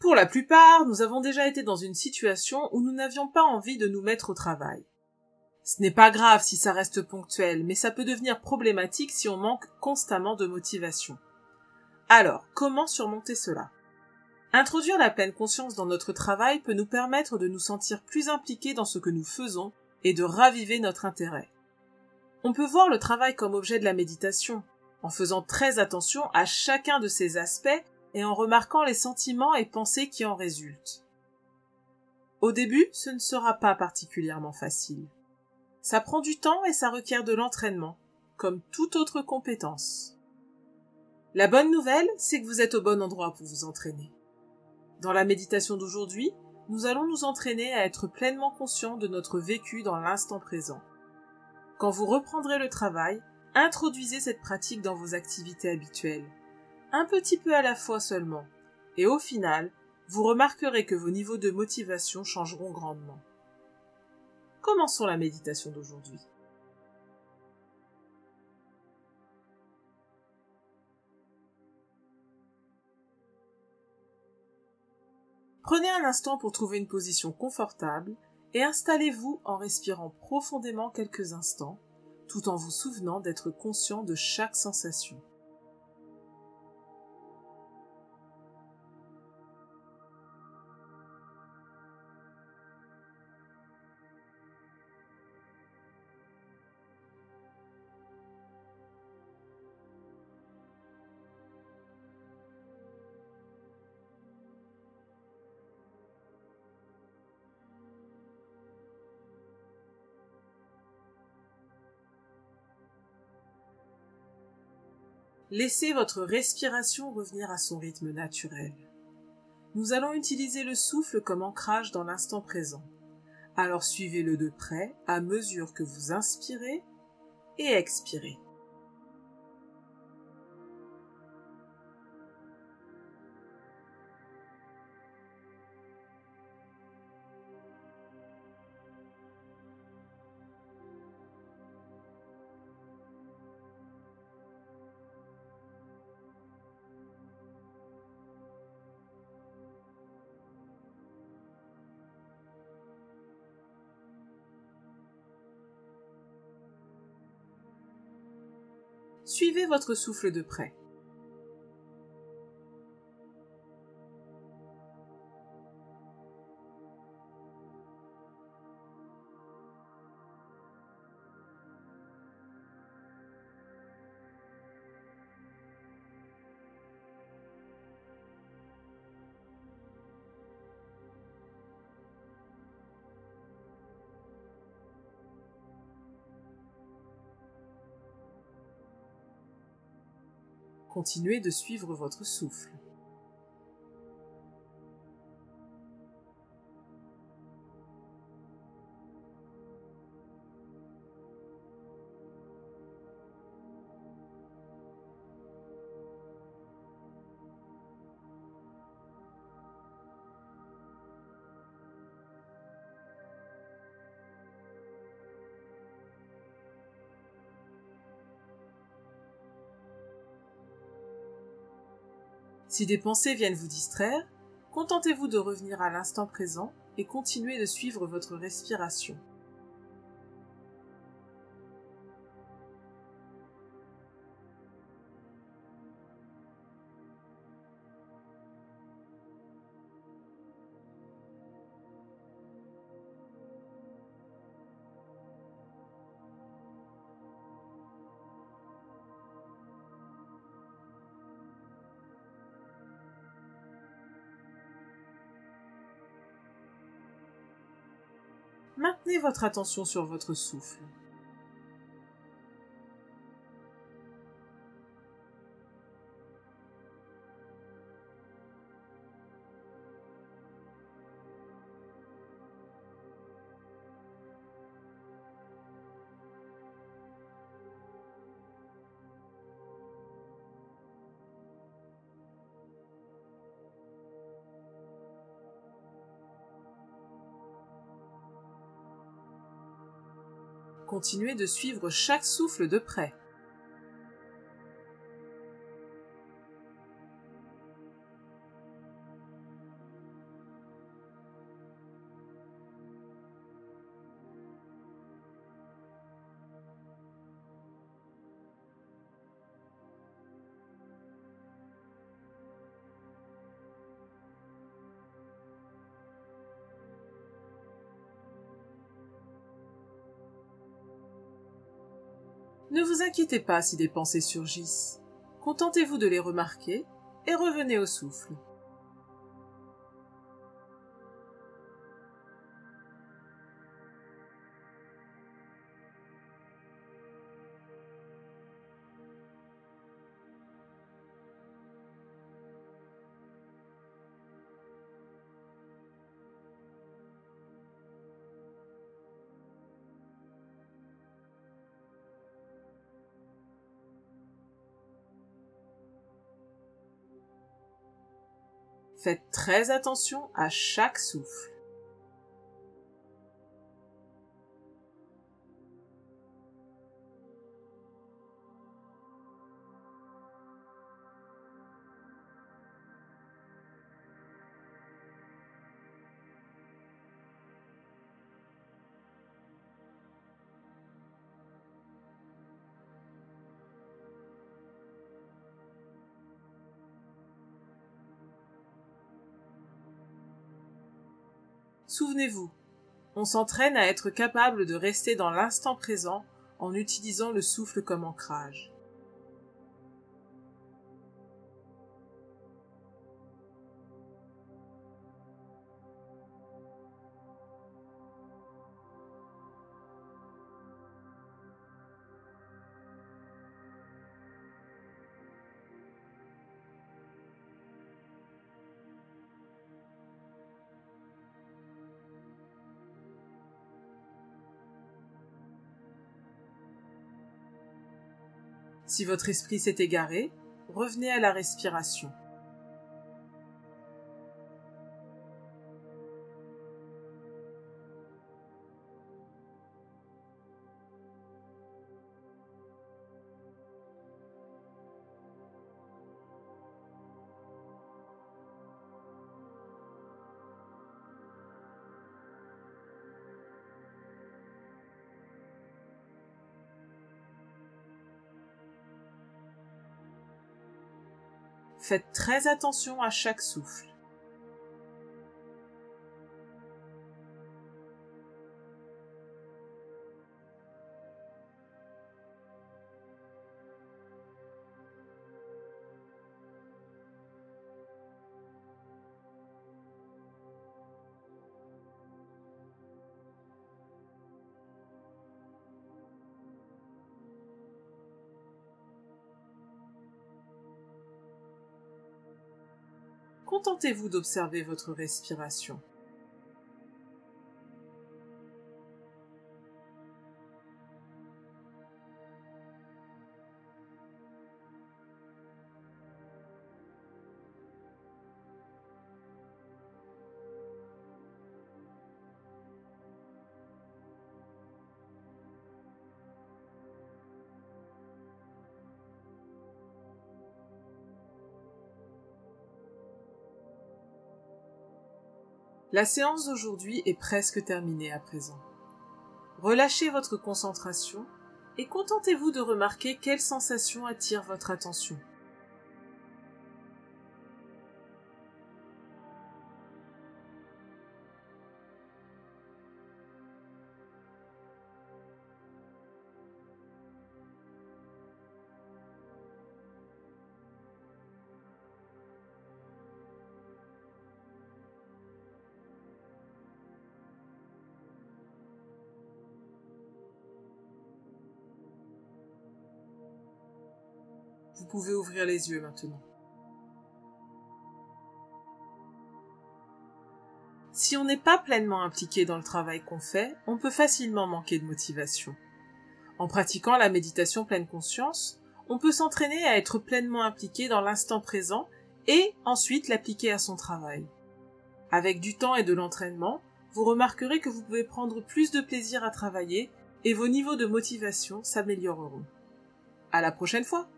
Pour la plupart, nous avons déjà été dans une situation où nous n'avions pas envie de nous mettre au travail. Ce n'est pas grave si ça reste ponctuel, mais ça peut devenir problématique si on manque constamment de motivation. Alors, comment surmonter cela? Introduire la pleine conscience dans notre travail peut nous permettre de nous sentir plus impliqués dans ce que nous faisons et de raviver notre intérêt. On peut voir le travail comme objet de la méditation, en faisant très attention à chacun de ces aspects et en remarquant les sentiments et pensées qui en résultent. Au début, ce ne sera pas particulièrement facile. Ça prend du temps et ça requiert de l'entraînement, comme toute autre compétence. La bonne nouvelle, c'est que vous êtes au bon endroit pour vous entraîner. Dans la méditation d'aujourd'hui, nous allons nous entraîner à être pleinement conscients de notre vécu dans l'instant présent. Quand vous reprendrez le travail, introduisez cette pratique dans vos activités habituelles, un petit peu à la fois seulement, et au final, vous remarquerez que vos niveaux de motivation changeront grandement. Commençons la méditation d'aujourd'hui. Prenez un instant pour trouver une position confortable et installez-vous en respirant profondément quelques instants, tout en vous souvenant d'être conscient de chaque sensation. Laissez votre respiration revenir à son rythme naturel. Nous allons utiliser le souffle comme ancrage dans l'instant présent. Alors suivez-le de près à mesure que vous inspirez et expirez. Suivez votre souffle de près. Continuez de suivre votre souffle. Si des pensées viennent vous distraire, contentez-vous de revenir à l'instant présent et continuez de suivre votre respiration. Maintenez votre attention sur votre souffle. Continuez de suivre chaque souffle de près. Ne vous inquiétez pas si des pensées surgissent. Contentez-vous de les remarquer et revenez au souffle. Faites très attention à chaque souffle. Souvenez-vous, on s'entraîne à être capable de rester dans l'instant présent en utilisant le souffle comme ancrage. Si votre esprit s'est égaré, revenez à la respiration. Faites très attention à chaque souffle. Contentez-vous d'observer votre respiration. La séance d'aujourd'hui est presque terminée à présent. Relâchez votre concentration et contentez-vous de remarquer quelles sensations attirent votre attention. Vous pouvez ouvrir les yeux maintenant. Si on n'est pas pleinement impliqué dans le travail qu'on fait, on peut facilement manquer de motivation. En pratiquant la méditation pleine conscience, on peut s'entraîner à être pleinement impliqué dans l'instant présent et ensuite l'appliquer à son travail. Avec du temps et de l'entraînement, vous remarquerez que vous pouvez prendre plus de plaisir à travailler et vos niveaux de motivation s'amélioreront. À la prochaine fois!